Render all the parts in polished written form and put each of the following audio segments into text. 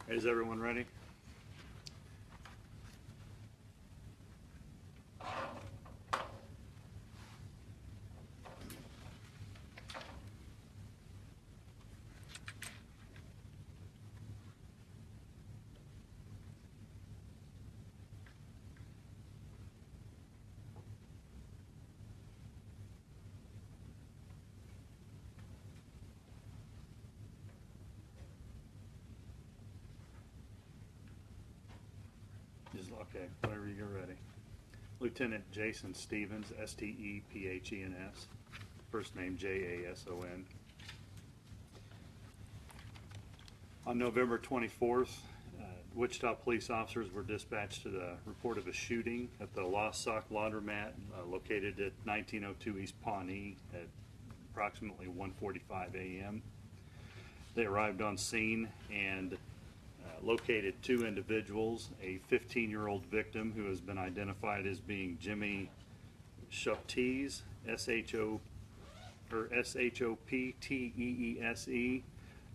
Is everyone ready? Okay, whenever you get ready. Lieutenant Jason Stevens, S-T-E-P-H-E-N-S, first name J-A-S-O-N. On November 24th, Wichita police officers were dispatched to the report of a shooting at the Lost Sock Laundromat located at 1902 East Pawnee at approximately 1:45 a.m. They arrived on scene and located two individuals, a 15-year-old victim who has been identified as being Jimmy Shoptees, S-H-O-P-T-E-E-S-E,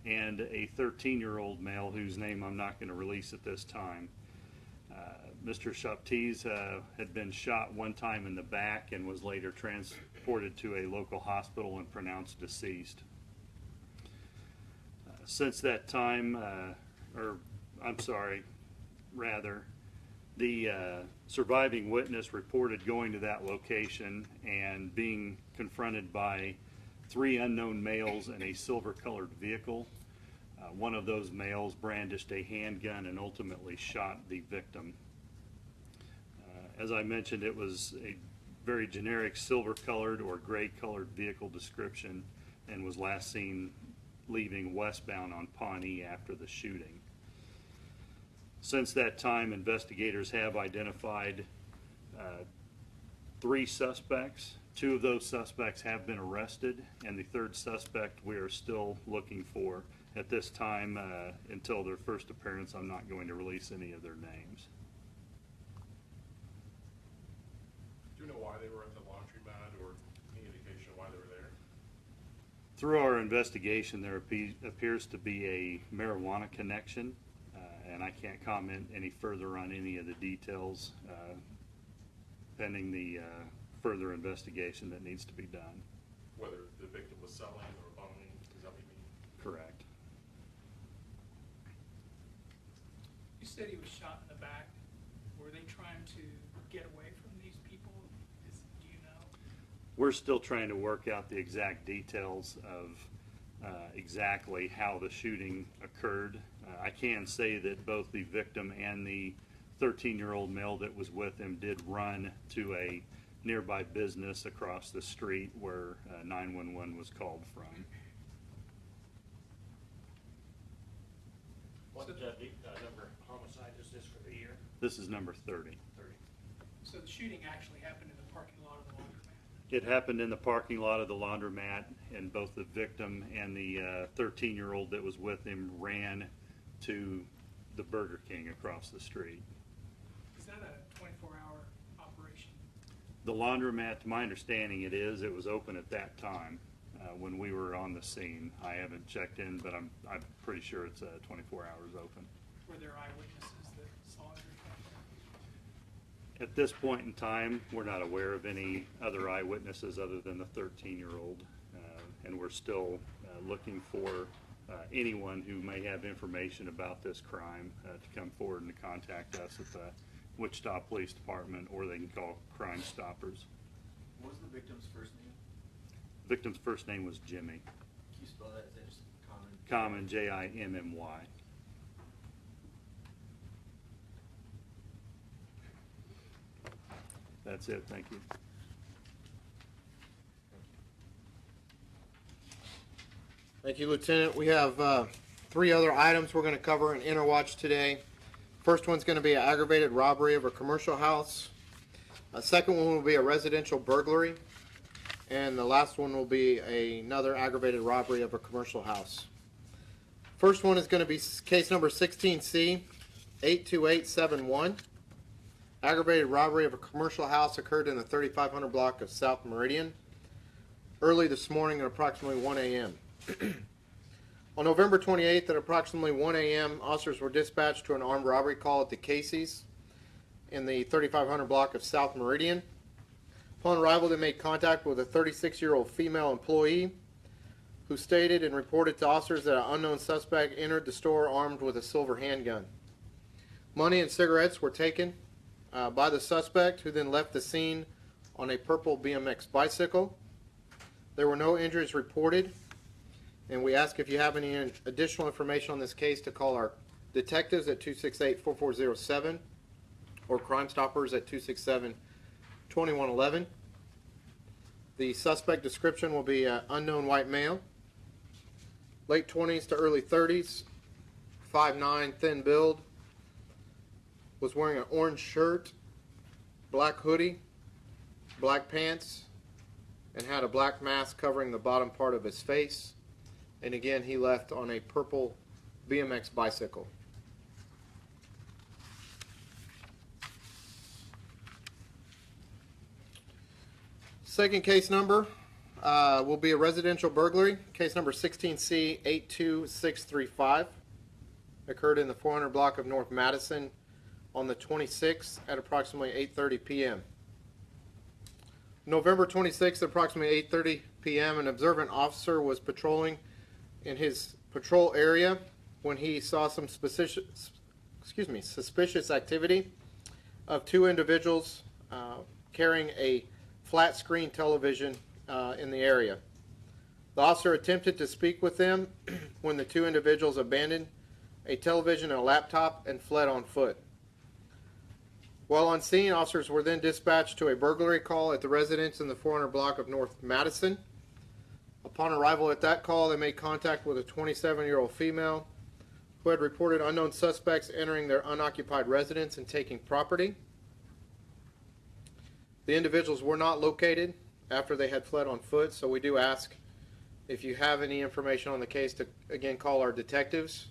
and a 13-year-old male whose name I'm not going to release at this time. Mr. Shoptees had been shot one time in the back and was later transported to a local hospital and pronounced deceased. Since that time, the surviving witness reported going to that location and being confronted by three unknown males in a silver-colored vehicle. One of those males brandished a handgun and ultimately shot the victim. As I mentioned, it was a very generic silver-colored or gray-colored vehicle description and was last seen leaving westbound on Pawnee after the shooting. Since that time, investigators have identified three suspects. Two of those suspects have been arrested, and the third suspect we are still looking for. At this time, until their first appearance, I'm not going to release any of their names. Do you know why they were at the laundromat or any indication why they were there? Through our investigation, there appears to be a marijuana connection. And I can't comment any further on any of the details pending the further investigation that needs to be done. Whether the victim was selling or buying, is that what you mean? Correct. You said he was shot in the back. Were they trying to get away from these people? Do you know? We're still trying to work out the exact details of exactly how the shooting occurred. I can say that both the victim and the 13-year-old male that was with him did run to a nearby business across the street where 911 was called from. What number of homicide is this for the year? This is number 30. 30. So the shooting actually happened in the parking lot of the laundromat? It happened in the parking lot of the laundromat, and both the victim and the 13-year-old that was with him ran to the Burger King across the street. Is that a 24-hour operation? The laundromat, to my understanding, it is. It was open at that time when we were on the scene. I haven't checked in, but I'm pretty sure it's 24 hours open. Were there eyewitnesses that saw it or something? At this point in time, we're not aware of any other eyewitnesses other than the 13-year-old, and we're still looking for anyone who may have information about this crime to come forward and to contact us at the Wichita Police Department, or they can call Crime Stoppers. What was the victim's first name? The victim's first name was Jimmy. Can you spell that? Is that just common? Common, J-I-M-M-Y. That's it, thank you. Thank you, Lieutenant. We have three other items we're going to cover in Interwatch today. First one's going to be an aggravated robbery of a commercial house. A second one will be a residential burglary. And the last one will be another aggravated robbery of a commercial house. First one is going to be case number 16C, 82871. Aggravated robbery of a commercial house occurred in the 3500 block of South Meridian early this morning at approximately 1 a.m. On November 28th at approximately 1 a.m., officers were dispatched to an armed robbery call at the Casey's in the 3500 block of South Meridian. Upon arrival, they made contact with a 36-year-old female employee who stated and reported to officers that an unknown suspect entered the store armed with a silver handgun. Money and cigarettes were taken by the suspect, who then left the scene on a purple BMX bicycle. There were no injuries reported, and we ask if you have any additional information on this case to call our detectives at 268-4407 or Crime Stoppers at 267-2111. The suspect description will be an unknown white male, late 20s to early 30s, 5'9", thin build, was wearing an orange shirt, black hoodie, black pants, and had a black mask covering the bottom part of his face. And again, he left on a purple BMX bicycle. Second case number will be a residential burglary. Case number 16C82635. Occurred in the 400 block of North Madison on the 26th at approximately 8:30 p.m. November 26th at approximately 8:30 p.m. an observant officer was patrolling in his patrol area when he saw some suspicious activity of two individuals carrying a flat screen television in the area. The officer attempted to speak with them when the two individuals abandoned a television and a laptop and fled on foot. While on scene, officers were then dispatched to a burglary call at the residence in the 400 block of North Madison. Upon arrival at that call, they made contact with a 27-year-old female who had reported unknown suspects entering their unoccupied residence and taking property. The individuals were not located after they had fled on foot, so we do ask if you have any information on the case to, again, call our detectives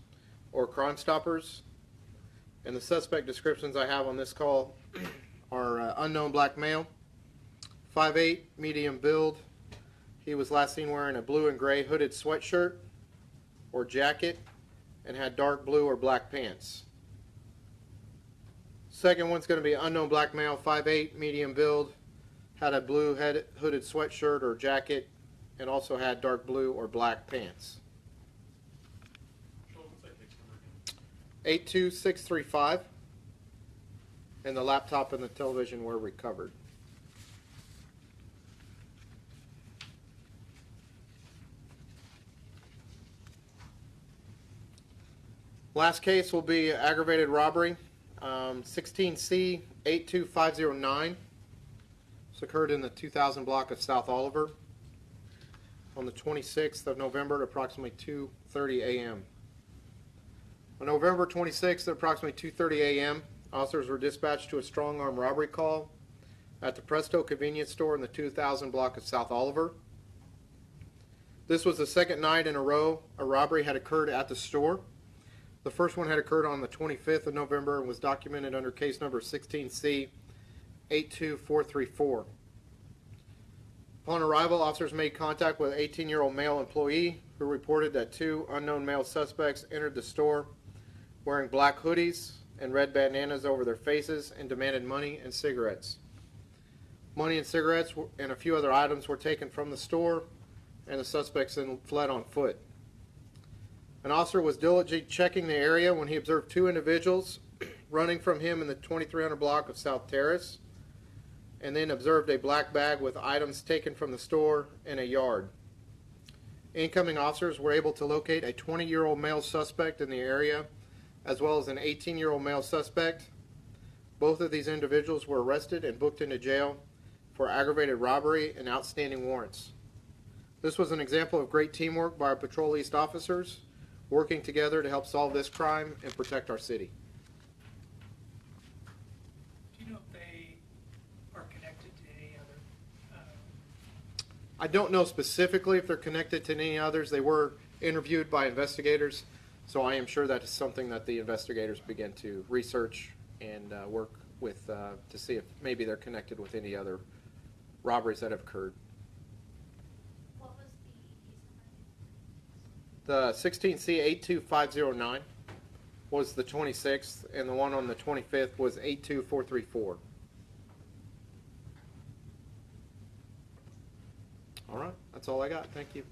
or Crime Stoppers. And the suspect descriptions I have on this call are unknown black male, 5'8", medium build. He was last seen wearing a blue and gray hooded sweatshirt or jacket and had dark blue or black pants. Second one's going to be unknown black male, 5'8", medium build, had a blue hooded sweatshirt or jacket, and also had dark blue or black pants. 82635, and the laptop and the television were recovered. Last case will be aggravated robbery, 16C82509. This occurred in the 2000 block of South Oliver on the 26th of November at approximately 2:30 a.m. On November 26th at approximately 2:30 a.m., officers were dispatched to a strong arm robbery call at the Presto convenience store in the 2000 block of South Oliver. This was the second night in a row a robbery had occurred at the store. The first one had occurred on the 25th of November and was documented under case number 16C82434. Upon arrival, officers made contact with an 18-year-old male employee who reported that two unknown male suspects entered the store wearing black hoodies and red bandanas over their faces and demanded money and cigarettes. Money and cigarettes and a few other items were taken from the store, and the suspects then fled on foot. An officer was diligently checking the area when he observed two individuals running from him in the 2300 block of South Terrace, and then observed a black bag with items taken from the store in a yard. Incoming officers were able to locate a 20-year-old male suspect in the area, as well as an 18-year-old male suspect. Both of these individuals were arrested and booked into jail for aggravated robbery and outstanding warrants. This was an example of great teamwork by our Patrol East officers, working together to help solve this crime and protect our city. Do you know if they are connected to any other? I don't know specifically if they're connected to any others. They were interviewed by investigators, so I am sure that is something that the investigators begin to research and work with to see if maybe they're connected with any other robberies that have occurred. What was The 16C 82509 was the 26th, and the one on the 25th was 82434. All right, that's all I got. Thank you.